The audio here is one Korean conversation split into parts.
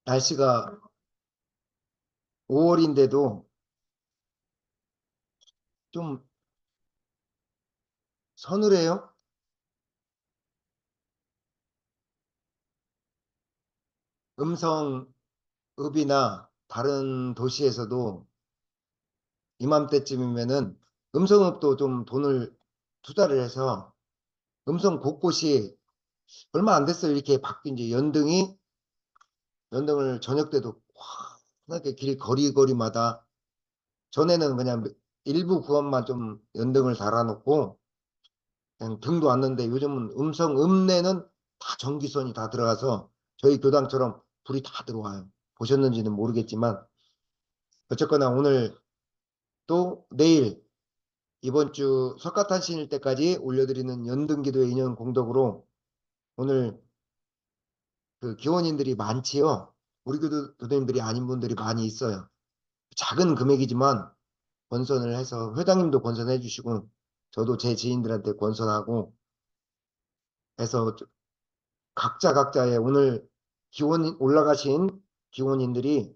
날씨가 5월인데도 좀 서늘해요. 음성읍이나 다른 도시에서도 이맘때쯤이면은 음성읍도 좀 돈을 투자를 해서 음성 곳곳이 얼마 안 됐어요. 이렇게 바뀐 지 연등을 저녁 때도 환하게 길 거리마다 전에는 그냥 일부 구간만 좀 연등을 달아놓고 그냥 등도 왔는데 요즘은 음성 읍내는 다 전기선이 다 들어가서 저희 교당처럼 불이 다 들어와요. 보셨는지는 모르겠지만 어쨌거나 오늘 또 내일 이번 주 석가탄신일 때까지 올려드리는 연등기도의 인연 공덕으로 오늘 그 기원인들이 많지요. 우리 교도님들이 아닌 분들이 많이 있어요. 작은 금액이지만 권선을 해서 회장님도 권선해 주시고 저도 제 지인들한테 권선하고 해서 각자의 오늘 기원 올라가신 기원인들이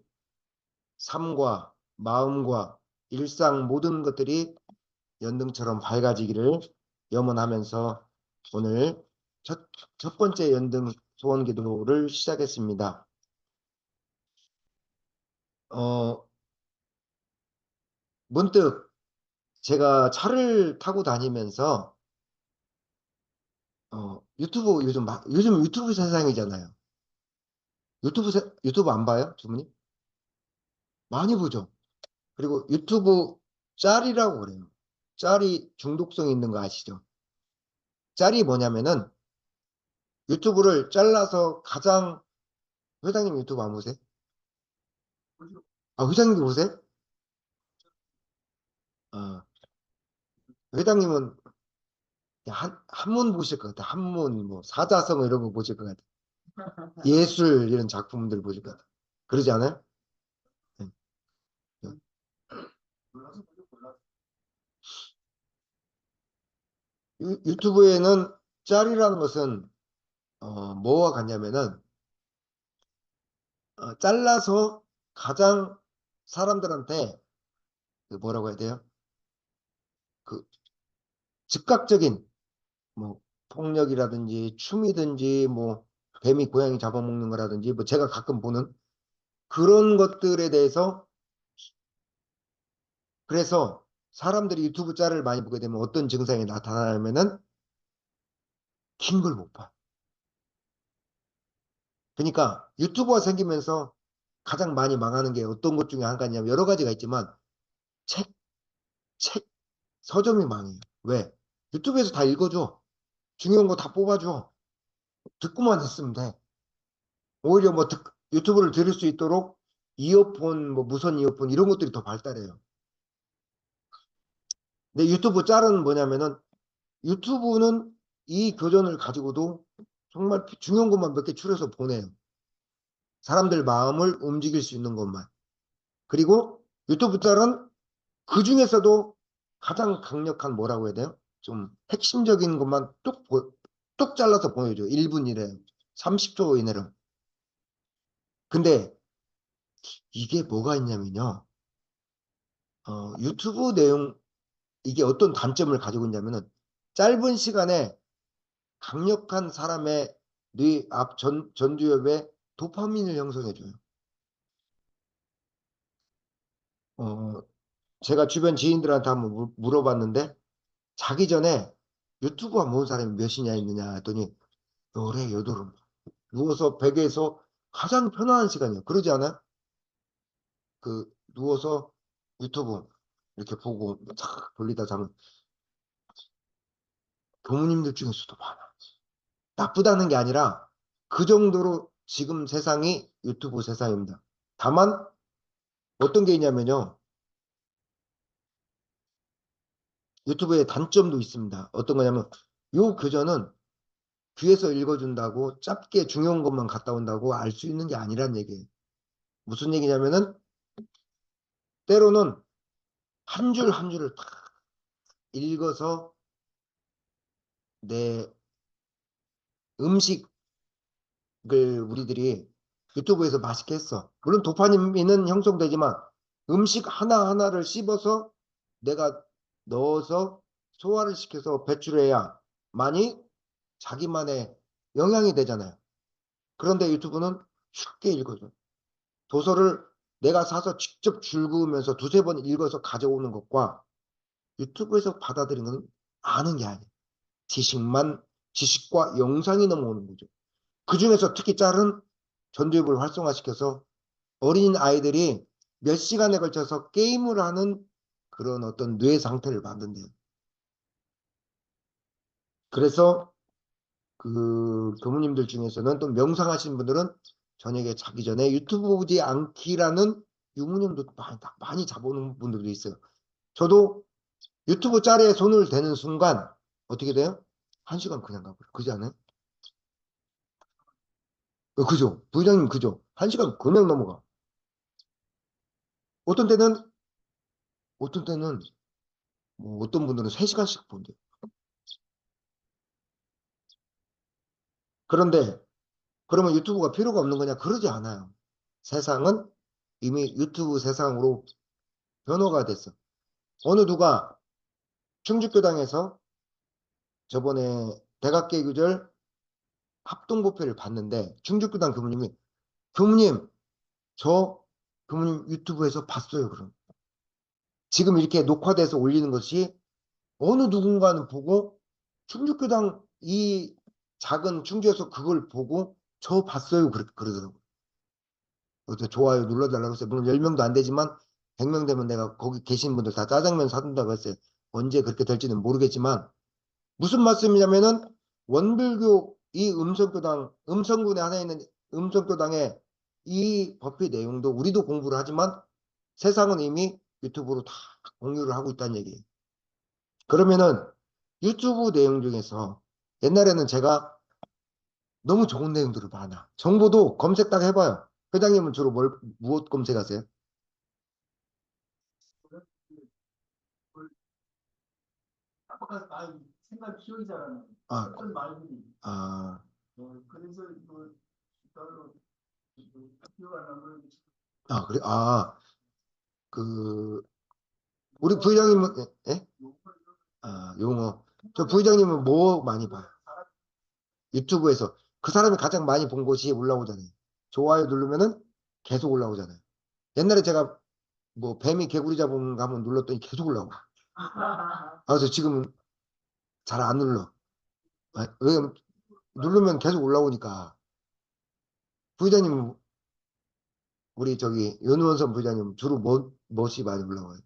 삶과 마음과 일상 모든 것들이 연등처럼 밝아지기를 염원하면서 오늘 첫 번째 연등 소원 기도를 시작했습니다. 문득 제가 차를 타고 다니면서 유튜브 요즘 유튜브 세상이잖아요. 유튜브 안 봐요, 주문이? 많이 보죠. 그리고 유튜브 짤이라고 그래요. 짤이 중독성 있는 거 아시죠? 짤이 뭐냐면은 유튜브를 잘라서 가장 회장님 유튜브 안 보세요? 아, 회장님도 보세요? 어, 회장님은 한문 보실 것 같아. 한문, 뭐, 사자성 이런 거 보실 것 같아. 예술 이런 작품들 보실 것 같아. 그러지 않아요? 네. 네. 유튜브에는 짤이라는 것은 뭐와 같냐면은 잘라서 가장 사람들한테 그 뭐라고 해야 돼요? 그 즉각적인 뭐 폭력이라든지 춤이든지 뭐 뱀이 고양이 잡아먹는 거라든지 뭐 제가 가끔 보는 그런 것들에 대해서 그래서 사람들이 유튜브 짤을 많이 보게 되면 어떤 증상이 나타나냐면은 긴 걸 못 봐. 그러니까 유튜버가 생기면서 가장 많이 망하는 게 어떤 것 중에 한 가지냐면 여러 가지가 있지만 책, 책, 서점이 망해요. 왜? 유튜브에서 다 읽어줘. 중요한 거 다 뽑아줘. 듣고만 있으면 돼. 오히려 뭐 유튜브를 들을 수 있도록 이어폰, 뭐 무선 이어폰 이런 것들이 더 발달해요. 근데 유튜브 짤은 뭐냐면은 유튜브는 이 교전을 가지고도 정말 중요한 것만 몇 개 추려서 보내요. 사람들 마음을 움직일 수 있는 것만. 그리고 유튜브 짤은 그 중에서도 가장 강력한 뭐라고 해야 돼요? 좀 핵심적인 것만 뚝 잘라서 보여줘. 1분 이내로. 30초 이내로. 근데 이게 뭐가 있냐면요. 유튜브 내용, 이게 어떤 단점을 가지고 있냐면은 짧은 시간에 강력한 사람의 뇌 앞 전두엽에 도파민을 형성해줘요. 어, 제가 주변 지인들한테 한번 물어봤는데 자기 전에 유튜브가 모은 사람이 몇이냐 있느냐 했더니 열에 여덟은 누워서 베개에서 가장 편안한 시간이에요. 그러지 않아요? 그 누워서 유튜브 이렇게 보고 탁 돌리다 자면 교무님들 중에서도 많아. 나쁘다는 게 아니라 그 정도로 지금 세상이 유튜브 세상입니다. 다만 어떤 게 있냐면요. 유튜브에 단점도 있습니다. 어떤 거냐면 요 교전은 귀에서 읽어준다고 짧게 중요한 것만 갔다 온다고 알 수 있는 게 아니란 얘기예요. 무슨 얘기냐면은 때로는 한 줄 한 줄을 탁 읽어서 내 음식을 우리들이 유튜브에서 맛있게 했어. 물론 도파민은 형성되지만 음식 하나하나를 씹어서 내가 넣어서 소화를 시켜서 배출해야 많이 자기만의 영향이 되잖아요. 그런데 유튜브는 쉽게 읽어줘. 도서를 내가 사서 직접 줄 그으면서 두세 번 읽어서 가져오는 것과 유튜브에서 받아들이는 건 아는 게 아니에요. 지식과 영상이 넘어오는 거죠. 그 중에서 특히 짤은 전두엽을 활성화시켜서 어린 아이들이 몇 시간에 걸쳐서 게임을 하는 그런 어떤 뇌 상태를 만든대요. 그래서 그 교무님들 중에서는 또 명상하시는 분들은 저녁에 자기 전에 유튜브 보지 않기라는 유무님도 많이 잡아오는 분들도 있어요. 저도 유튜브 짤에 손을 대는 순간 어떻게 돼요? 한 시간 그냥 가버려. 그지 않아요? 그죠? 부회장님 그죠? 한 시간 그냥 넘어가. 어떤 때는 어떤 때는 뭐 어떤 분들은 3시간씩 본대요. 그런데 그러면 유튜브가 필요가 없는 거냐? 그러지 않아요. 세상은 이미 유튜브 세상으로 변화가 됐어. 어느 누가 충주교당에서 저번에 대각계규절 합동보표를 봤는데 충주교당 교무님이 교무님 저 교무님 유튜브에서 봤어요. 그럼 지금 이렇게 녹화돼서 올리는 것이 어느 누군가는 보고 충주교당 이 작은 충주에서 그걸 보고 저 봤어요. 그러더라고요. 그래서 좋아요 눌러달라고 했어요. 물론 10명도 안 되지만 100명 되면 내가 거기 계신 분들 다 짜장면 사준다고 했어요. 언제 그렇게 될지는 모르겠지만 무슨 말씀이냐면은 원불교 이 음성군에 하나 있는 음성교당의 이 법의 내용도 우리도 공부를 하지만 세상은 이미 유튜브로 다 공유를 하고 있다는 얘기예요. 그러면은 유튜브 내용 중에서 옛날에는 제가 너무 좋은 내용들을 많아. 정보도 검색 딱 해봐요. 회장님은 주로 무엇 검색하세요? 생각 기억이 잘 안 나요. 어떤 말들이. 그래서 그 따로 기억 안 나면. 그래. 그 우리 부회장님은 예? 용어. 저 부회장님은 뭐 많이 봐요? 유튜브에서 그 사람이 가장 많이 본 곳이 올라오잖아요. 좋아요 누르면은 계속 올라오잖아요. 옛날에 제가 뭐 뱀이 개구리 잡은 거 한번 눌렀더니 계속 올라와. 그래서 지금은 잘 안 눌러. 왜냐면 누르면 계속 올라오니까. 부회장님, 우리 저기 윤원선 부회장님 주로 뭐시 많이 올라와요?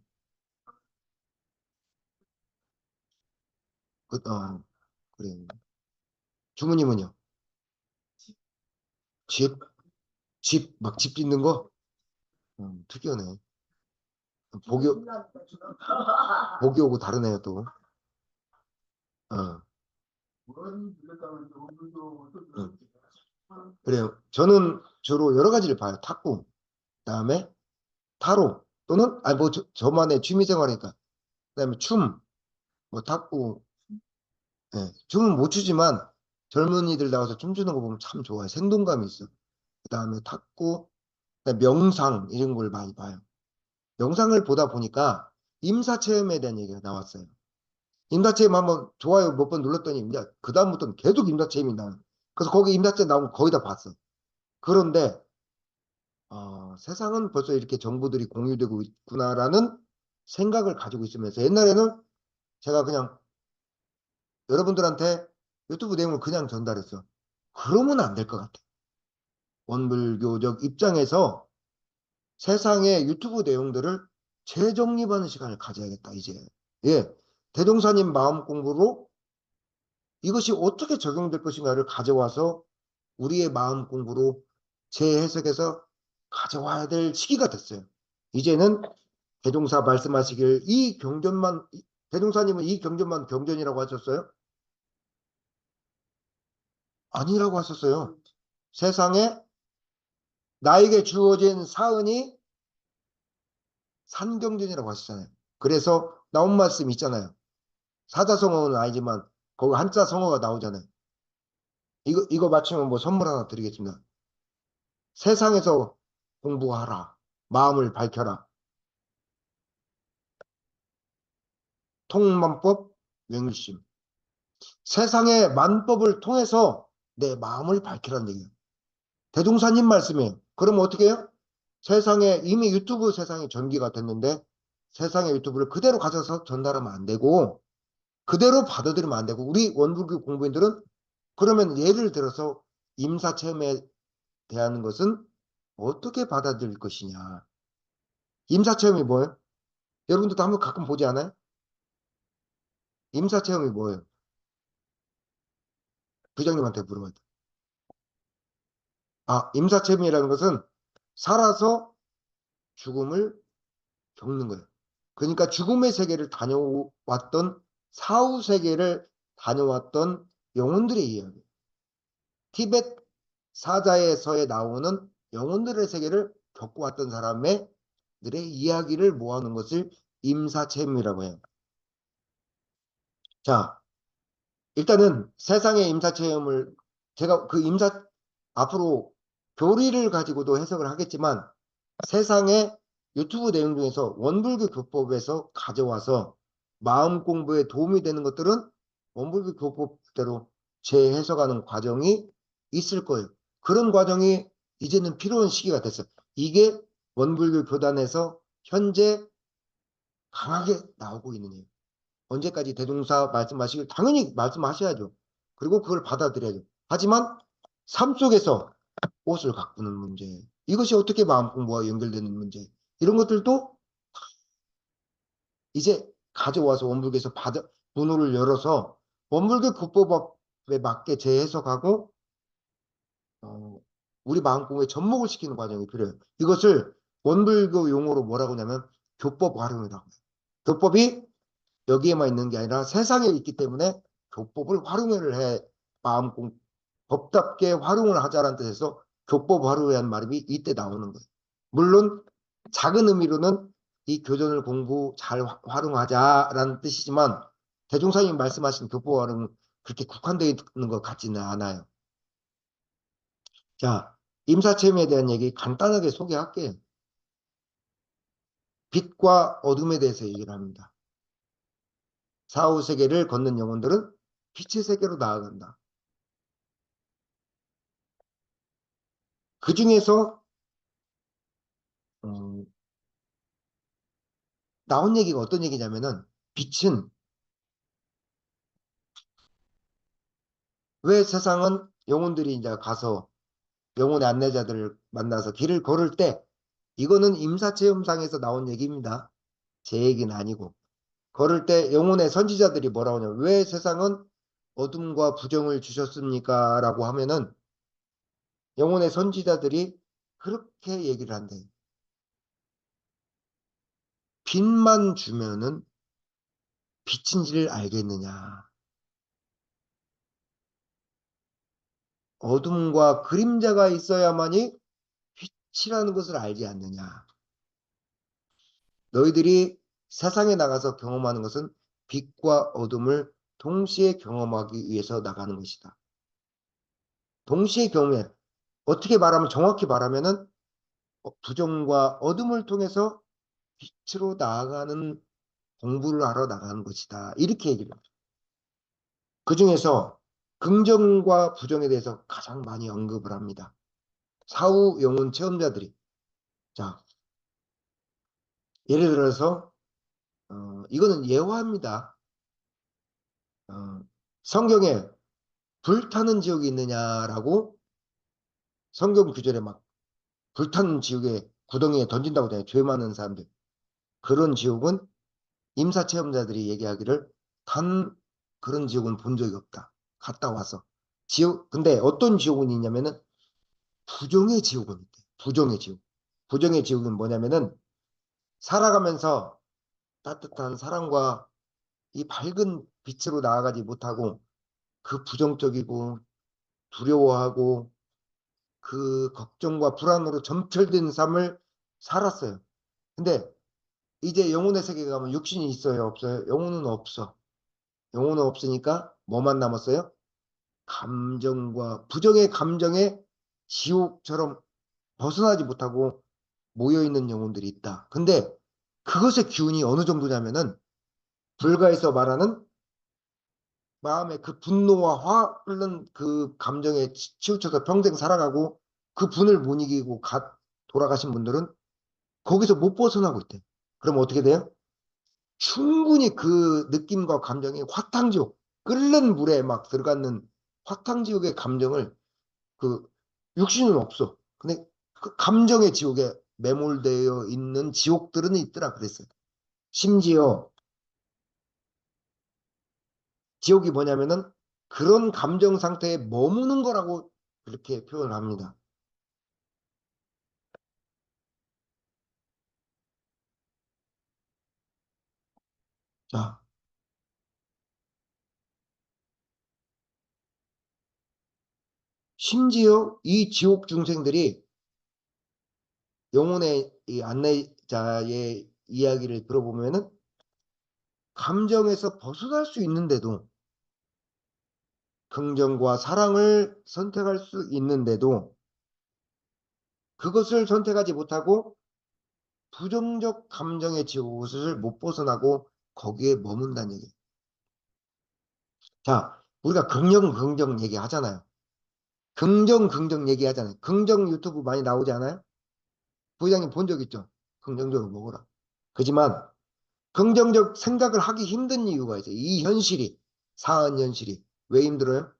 그래. 주무님은요? 집? 막 집 짓는 거? 특이하네. 보기, 보기 오고 다르네요, 또. 어. 그래요. 저는 주로 여러 가지를 봐요. 탁구, 그다음에 타로, 또는, 뭐, 저만의 취미 생활이니까. 그다음에 춤, 뭐, 탁구, 예. 춤은 못 추지만 젊은이들 나와서 춤추는 거 보면 참 좋아요. 생동감이 있어. 그다음에 탁구, 그다음에 명상, 이런 걸 많이 봐요. 영상을 보다 보니까 임사체험에 대한 얘기가 나왔어요. 임사체험 한번 좋아요 몇 번 눌렀더니 이제 그다음부터는 계속 임사체험이 나와요. 그래서 거기 임사체험 나오면 거의 다 봤어. 그런데 세상은 벌써 이렇게 정보들이 공유되고 있구나라는 생각을 가지고 있으면서 옛날에는 제가 그냥 여러분들한테 유튜브 내용을 그냥 전달했어. 그러면 안 될 것 같아. 원불교적 입장에서 세상의 유튜브 내용들을 재정립하는 시간을 가져야겠다, 이제. 예. 대동사님 마음 공부로 이것이 어떻게 적용될 것인가를 가져와서 우리의 마음 공부로 재해석해서 가져와야 될 시기가 됐어요. 이제는 대종사 말씀하시길 대종사님은 이 경전만 경전이라고 하셨어요? 아니라고 하셨어요. 세상에 나에게 주어진 사은이 산경전이라고 하셨잖아요. 그래서 나온 말씀 있잖아요. 사자성어는 아니지만 거기 한자 성어가 나오잖아요. 이거 맞추면 뭐 선물 하나 드리겠습니다. 세상에서 공부하라. 마음을 밝혀라. 통만법 명일심. 세상의 만법을 통해서 내 마음을 밝히라는 얘기예요. 대종사님 말씀이에요. 그럼 어떻게 해요? 세상에 이미 유튜브 세상이 전기가 됐는데 세상의 유튜브를 그대로 가져서 전달하면 안 되고 그대로 받아들이면 안 되고 우리 원불교 공부인들은 그러면 예를 들어서 임사체험에 대한 것은 어떻게 받아들일 것이냐. 임사체험이 뭐예요? 여러분들도 한번 가끔 보지 않아요? 임사체험이 뭐예요? 부장님한테 물어봐야 돼. 아, 임사체험이라는 것은 살아서 죽음을 겪는 거예요. 그러니까 죽음의 세계를 다녀왔던 사후 세계를 다녀왔던 영혼들의 이야기. 티벳 사자에서에 나오는 영혼들의 세계를 겪어왔던 사람의 들의 이야기를 모아놓은 것을 임사체험이라고 해요. 자, 일단은 세상의 임사체험을 제가 그 임사 앞으로 교리를 가지고도 해석을 하겠지만 세상의 유튜브 내용 중에서 원불교 교법에서 가져와서 마음 공부에 도움이 되는 것들은 원불교 교법대로 재해석하는 과정이 있을 거예요. 그런 과정이 이제는 필요한 시기가 됐어요. 이게 원불교 교단에서 현재 강하게 나오고 있는 일. 언제까지 대종사 말씀하시길 당연히 말씀하셔야죠. 그리고 그걸 받아들여야죠. 하지만 삶 속에서 옷을 가꾸는 문제, 이것이 어떻게 마음 공부와 연결되는 문제, 이런 것들도 이제 가져와서 원불교에서 문호를 열어서 원불교 국보법에 맞게 재해석하고 우리 마음 공부에 접목을 시키는 과정이 필요해요. 이것을 원불교 용어로 뭐라고 하냐면 교법 활용이라고 해요. 교법이 여기에만 있는 게 아니라 세상에 있기 때문에 교법을 활용을 해 마음 공 법답게 활용을 하자라는 뜻에서 교법 활용이라는 말이 이때 나오는 거예요. 물론 작은 의미로는 이 교전을 공부 잘 활용하자라는 뜻이지만 대종사님 말씀하신 교법 활용은 그렇게 국한되어 있는 것 같지는 않아요. 자, 임사체험에 대한 얘기 간단하게 소개할게요. 빛과 어둠에 대해서 얘기를 합니다. 사후 세계를 걷는 영혼들은 빛의 세계로 나아간다. 그 중에서 나온 얘기가 어떤 얘기냐면은 빛은 왜 세상은 영혼들이 이제 가서 영혼의 안내자들을 만나서 길을 걸을 때 이거는 임사체험상에서 나온 얘기입니다. 제 얘기는 아니고 걸을 때 영혼의 선지자들이 뭐라고 하냐면 왜 세상은 어둠과 부정을 주셨습니까? 라고 하면은 영혼의 선지자들이 그렇게 얘기를 한대요. 빛만 주면은 빛인지를 알겠느냐. 어둠과 그림자가 있어야만이 빛이라는 것을 알지 않느냐. 너희들이 세상에 나가서 경험하는 것은 빛과 어둠을 동시에 경험하기 위해서 나가는 것이다. 동시에 경험해. 어떻게 말하면 정확히 말하면은 부정과 어둠을 통해서 빛으로 나아가는 공부를 하러 나가는 것이다. 이렇게 얘기를 합니다. 그 중에서 긍정과 부정에 대해서 가장 많이 언급을 합니다. 사후 영혼 체험자들이. 자, 예를 들어서 이거는 예화입니다. 성경에 불타는 지옥이 있느냐라고 성경 구절에 막 불타는 지옥에 구덩이에 던진다고 해요. 죄 많은 사람들. 그런 지옥은 임사체험자들이 얘기하기를 단 그런 지옥은 본 적이 없다. 갔다 와서. 지옥, 근데 어떤 지옥은 있냐면은 부정의 지옥은 있대. 부정의 지옥. 부정의 지옥은 뭐냐면은 살아가면서 따뜻한 사랑과 이 밝은 빛으로 나아가지 못하고 그 부정적이고 두려워하고 그 걱정과 불안으로 점철된 삶을 살았어요. 근데 이제 영혼의 세계에 가면 육신이 있어요, 없어요? 영혼은 없어. 영혼은 없으니까 뭐만 남았어요? 감정과 부정의 감정의 지옥처럼 벗어나지 못하고 모여있는 영혼들이 있다. 근데 그것의 기운이 어느 정도냐면은 불가에서 말하는 마음의 그 분노와 화 끓는 그 감정에 치우쳐서 평생 살아가고 그 분을 못 이기고 돌아가신 분들은 거기서 못 벗어나고 있대. 그럼 어떻게 돼요? 충분히 그 느낌과 감정이 화탕지옥, 끓는 물에 막 들어가는 화탕지옥의 감정을 그 육신은 없어. 근데 그 감정의 지옥에 매몰되어 있는 지옥들은 있더라 그랬어요. 심지어 지옥이 뭐냐면은 그런 감정 상태에 머무는 거라고 그렇게 표현을 합니다. 자, 심지어 이 지옥 중생들이 영혼의 이 안내자의 이야기를 들어보면은 감정에서 벗어날 수 있는데도 긍정과 사랑을 선택할 수 있는데도 그것을 선택하지 못하고 부정적 감정의 지옥을 못 벗어나고 거기에 머문다는 얘기. 자, 우리가 긍정 얘기 하잖아요. 긍정 얘기 하잖아요. 긍정 유튜브 많이 나오지 않아요? 부장님 본 적 있죠? 긍정적으로 먹어라. 그지만 긍정적 생각을 하기 힘든 이유가 있어요. 이 현실이, 사한 현실이. 왜 힘들어요?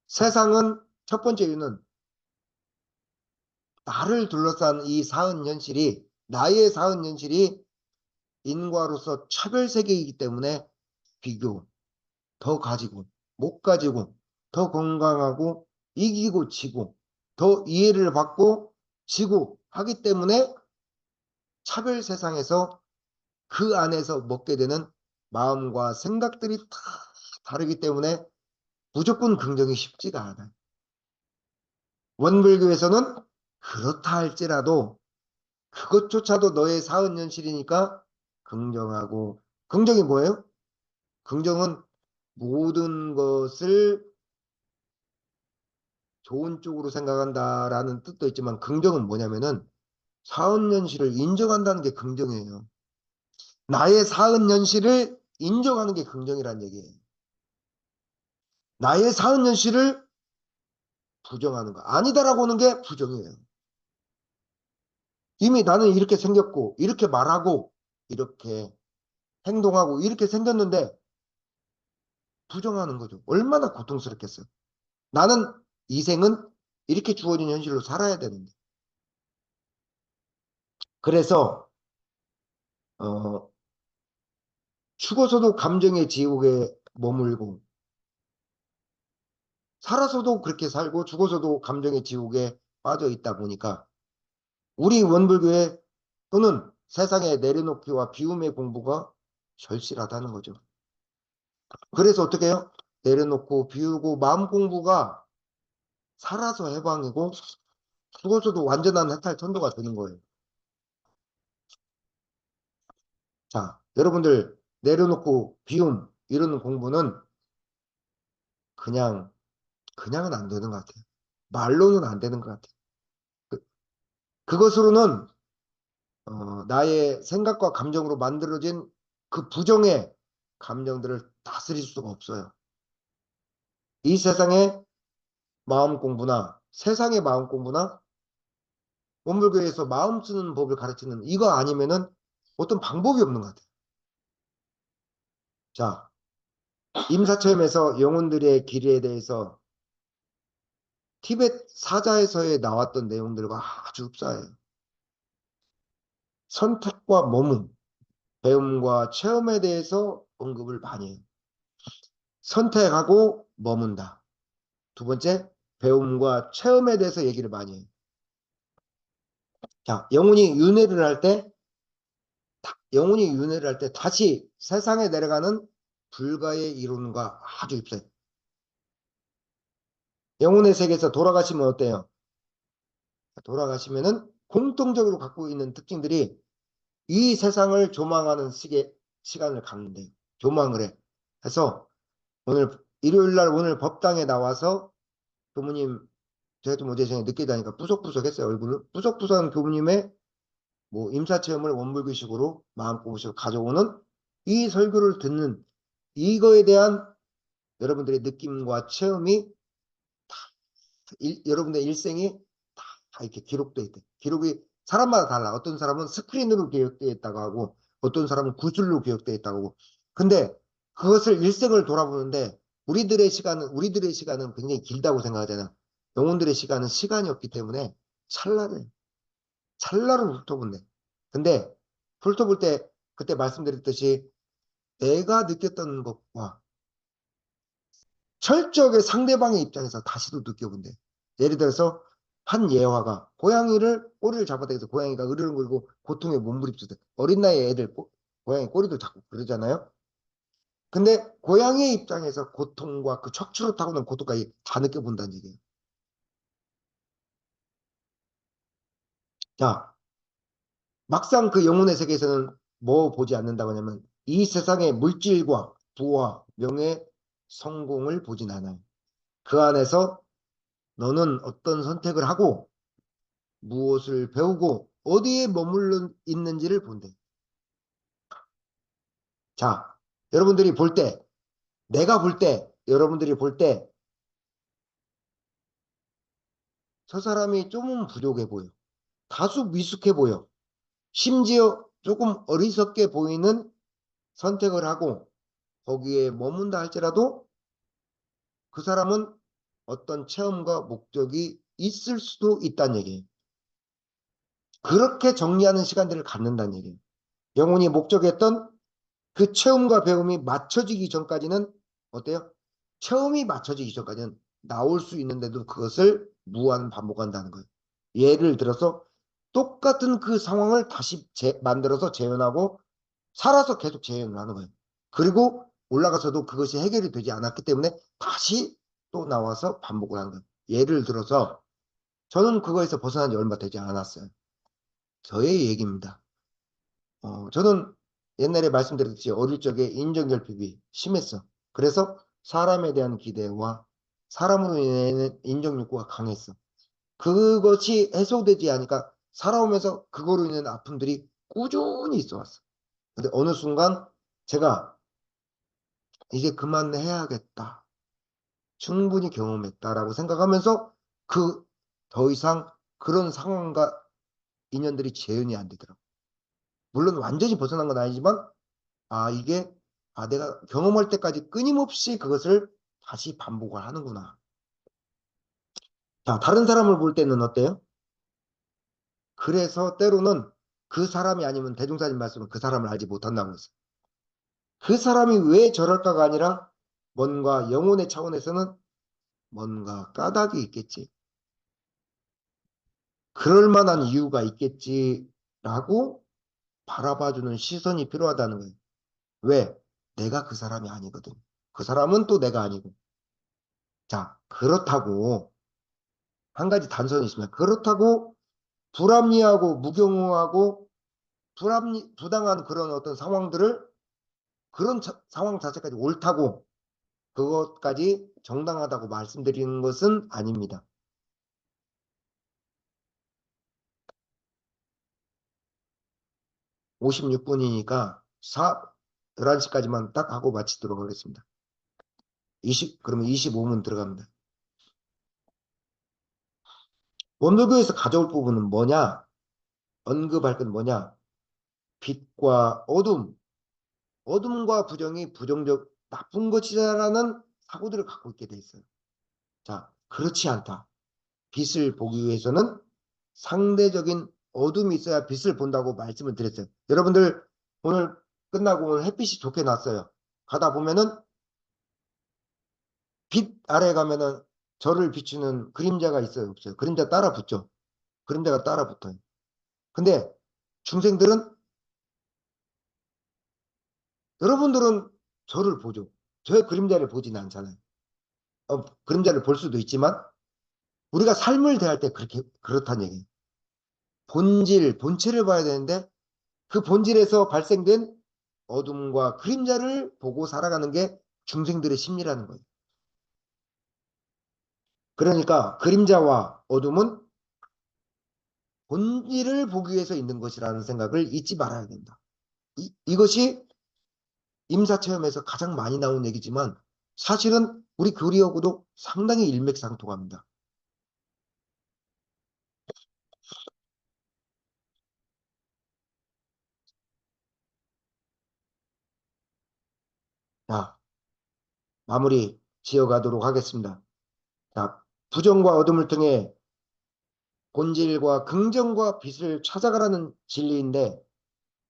세상은 첫 번째 이유는 나를 둘러싼 이 사한 현실이, 나의 사한 현실이 인과로서 차별 세계이기 때문에 비교, 더 가지고, 못 가지고, 더 건강하고, 이기고 지고, 더 이해를 받고 지고 하기 때문에 차별 세상에서 그 안에서 먹게 되는 마음과 생각들이 다 다르기 때문에 무조건 긍정이 쉽지가 않아요. 원불교에서는 그렇다 할지라도 그것조차도 너의 사은 현실이니까 긍정하고, 긍정이 뭐예요? 긍정은 모든 것을 좋은 쪽으로 생각한다라는 뜻도 있지만 긍정은 뭐냐면은 사은 현실을 인정한다는 게 긍정이에요. 나의 사은 현실을 인정하는 게 긍정이란 얘기예요. 나의 사은 현실을 부정하는 거. 아니다라고 하는 게 부정이에요. 이미 나는 이렇게 생겼고, 이렇게 말하고, 이렇게 행동하고, 이렇게 생겼는데 부정하는 거죠. 얼마나 고통스럽겠어요. 나는 이 생은 이렇게 주어진 현실로 살아야 되는데. 그래서 어, 죽어서도 감정의 지옥에 머물고 살아서도 그렇게 살고 죽어서도 감정의 지옥에 빠져 있다 보니까 우리 원불교회 또는 세상에 내려놓기와 비움의 공부가 절실하다는 거죠. 그래서 어떻게 해요? 내려놓고 비우고 마음 공부가 살아서 해방이고 죽어서도 완전한 해탈 천도가 되는 거예요. 자, 여러분들 내려놓고 비움 이런 공부는 그냥 그냥은 안 되는 것 같아요. 말로는 안 되는 것 같아요. 그, 그것으로는 나의 생각과 감정으로 만들어진 그 부정의 감정들을 다스릴 수가 없어요. 이 세상의 마음 공부나 세상의 마음 공부나 원불교에서 마음 쓰는 법을 가르치는 이거 아니면은 어떤 방법이 없는 것 같아요. 자, 임사체험에서 영혼들의 길에 대해서 티베트 사자에서의 나왔던 내용들과 아주 흡사해요. 선택과 머문, 배움과 체험에 대해서 언급을 많이 해요. 선택하고 머문다. 두 번째, 배움과 체험에 대해서 얘기를 많이 해요. 자, 영혼이 윤회를 할 때 다시 세상에 내려가는 불가의 이론과 아주 흡사해요. 영혼의 세계에서 돌아가시면 어때요? 돌아가시면은 공통적으로 갖고 있는 특징들이 이 세상을 조망하는 시간을 갖는데 조망을 해. 그래서 오늘 일요일 날 오늘 법당에 나와서 교무님, 제가 좀 어제 저녁에 늦게 자니까 뿌석뿌석했어요, 얼굴을. 뿌석뿌석한 교무님의 뭐 임사체험을 원불교식으로 마음고무식으로 가져오는 이 설교를 듣는 이거에 대한 여러분들의 느낌과 체험이 여러분의 일생이 다 이렇게 기록돼 있대. 기록이 사람마다 달라. 어떤 사람은 스크린으로 기록되어 있다고 하고, 어떤 사람은 구슬로 기록되어 있다고 하고. 근데 그것을 일생을 돌아보는데 우리들의 시간은 굉장히 길다고 생각하잖아. 영혼들의 시간은 시간이 없기 때문에 찰나를 찰나로 훑어본대. 근데 훑어볼 때 그때 말씀드렸듯이 내가 느꼈던 것과 철저하게 상대방의 입장에서 다시도 느껴본대. 예를 들어서 한 예화가 고양이를 꼬리를 잡아당겨서 고양이가 으르렁거리고 고통에 몸부림쳤대. 어린 나이에 애들 고양이 꼬리도 잡고 그러잖아요. 근데 고양이의 입장에서 고통과 그 척추로 타고난 고통까지 다 느껴본다는 얘기예요. 자, 막상 그 영혼의 세계에서는 뭐 보지 않는다고 하냐면 이 세상의 물질과 부와 명예, 성공을 보진 않아요. 그 안에서 너는 어떤 선택을 하고 무엇을 배우고 어디에 머물러 있는지를 본대. 자, 여러분들이 볼 때, 내가 볼 때, 여러분들이 볼 때, 저 사람이 조금 부족해 보여. 다소 미숙해 보여. 심지어 조금 어리석게 보이는 선택을 하고 거기에 머문다 할지라도 그 사람은 어떤 체험과 목적이 있을 수도 있다는 얘기예요. 그렇게 정리하는 시간들을 갖는다는 얘기예요. 영혼이 목적했던 그 체험과 배움이 맞춰지기 전까지는 어때요? 체험이 맞춰지기 전까지는 나올 수 있는데도 그것을 무한 반복한다는 거예요. 예를 들어서 똑같은 그 상황을 다시 만들어서 재현하고 살아서 계속 재현을 하는 거예요. 그리고 올라가서도 그것이 해결이 되지 않았기 때문에 다시 또 나와서 반복을 하는 거예요. 예를 들어서 저는 그거에서 벗어난 지 얼마 되지 않았어요. 저의 얘기입니다. 저는 옛날에 말씀드렸듯이 어릴 적에 인정결핍이 심했어. 그래서 사람에 대한 기대와 사람으로 인해 인정 욕구가 강했어. 그것이 해소되지 않으니까 살아오면서 그거로 인한 아픔들이 꾸준히 있어 왔어. 근데 어느 순간 제가 이제 그만해야겠다. 충분히 경험했다라고 생각하면서 그 더 이상 그런 상황과 인연들이 재현이 안 되더라고. 물론 완전히 벗어난 건 아니지만 이게 내가 경험할 때까지 끊임없이 그것을 다시 반복을 하는구나. 자, 다른 사람을 볼 때는 어때요? 그래서 때로는 그 사람이 아니면 대종사님 말씀은 그 사람을 알지 못한다고 했어요. 그 사람이 왜 저럴까가 아니라 뭔가 영혼의 차원에서는 뭔가 까닭이 있겠지. 그럴 만한 이유가 있겠지라고 바라봐주는 시선이 필요하다는 거예요. 왜? 내가 그 사람이 아니거든. 그 사람은 또 내가 아니고. 자, 그렇다고 한 가지 단서는 있습니다. 그렇다고 불합리하고 무경하고 부당한 그런 어떤 상황들을 그런 상황 자체까지 옳다고 그것까지 정당하다고 말씀드리는 것은 아닙니다. 56분이니까 11시까지만 딱 하고 마치도록 하겠습니다. 그러면 25분 들어갑니다. 원불교에서 가져올 부분은 뭐냐? 언급할 건 뭐냐? 빛과 어둠, 어둠과 부정이 부정적, 나쁜 것이다라는 사고들을 갖고 있게 돼 있어요. 자, 그렇지 않다. 빛을 보기 위해서는 상대적인 어둠이 있어야 빛을 본다고 말씀을 드렸어요. 여러분들 오늘 끝나고 오늘 햇빛이 좋게 났어요. 가다 보면은 빛 아래 가면은 저를 비추는 그림자가 있어요, 없어요? 그림자 따라 붙죠. 그림자가 따라 붙어요. 근데 중생들은 여러분들은 저를 보죠. 저의 그림자를 보지는 않잖아요. 그림자를 볼 수도 있지만 우리가 삶을 대할 때 그렇게 그렇다는 얘기예요. 본질, 본체를 봐야 되는데 그 본질에서 발생된 어둠과 그림자를 보고 살아가는 게 중생들의 심리라는 거예요. 그러니까 그림자와 어둠은 본질을 보기 위해서 있는 것이라는 생각을 잊지 말아야 된다. 이것이 임사체험에서 가장 많이 나온 얘기지만 사실은 우리 교리하고도 상당히 일맥상통합니다. 자, 마무리 지어가도록 하겠습니다. 자, 부정과 어둠을 통해 본질과 긍정과 빛을 찾아가라는 진리인데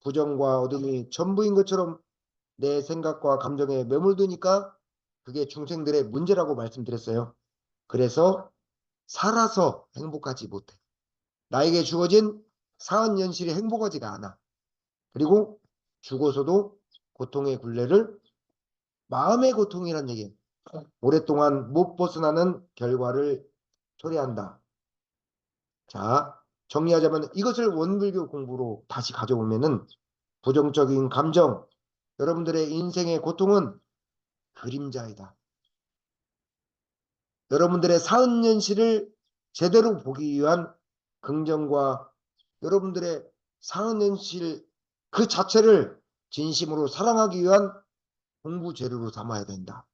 부정과 어둠이 전부인 것처럼 내 생각과 감정에 매몰드니까 그게 중생들의 문제라고 말씀드렸어요. 그래서 살아서 행복하지 못해. 나에게 주어진 사한 연실이 행복하지가 않아. 그리고 죽어서도 고통의 굴레를 마음의 고통이란 얘기. 오랫동안 못 벗어나는 결과를 초래한다. 자, 정리하자면 이것을 원불교 공부로 다시 가져오면은 부정적인 감정, 여러분들의 인생의 고통은 그림자이다. 여러분들의 사은연실을 제대로 보기 위한 긍정과 여러분들의 사은연실 그 자체를 진심으로 사랑하기 위한 공부 재료로 삼아야 된다.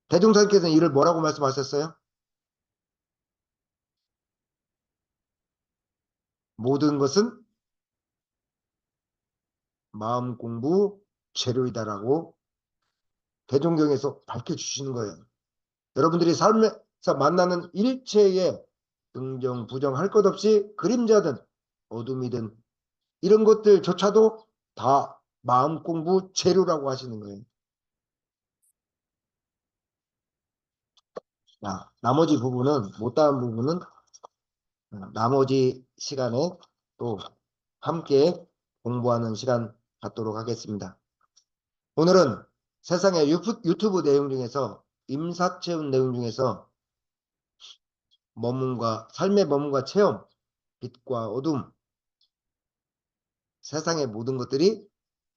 대종사님께서는 이를 뭐라고 말씀하셨어요? 모든 것은 마음 공부 재료이다라고 대종경에서 밝혀주시는 거예요. 여러분들이 삶에서 만나는 일체의 긍정, 부정 할 것 없이 그림자든 어둠이든 이런 것들조차도 다 마음 공부 재료라고 하시는 거예요. 자, 나머지 부분은 못다한 부분은 나머지 시간에 또 함께 공부하는 시간 갖도록 하겠습니다. 오늘은 세상의 유튜브 내용 중에서 임사체험 내용 중에서 삶의 머문과 체험, 빛과 어둠, 세상의 모든 것들이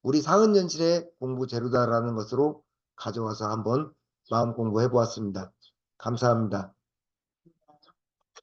우리 사은연실의 공부 재료다라는 것으로 가져와서 한번 마음 공부해 보았습니다. 감사합니다.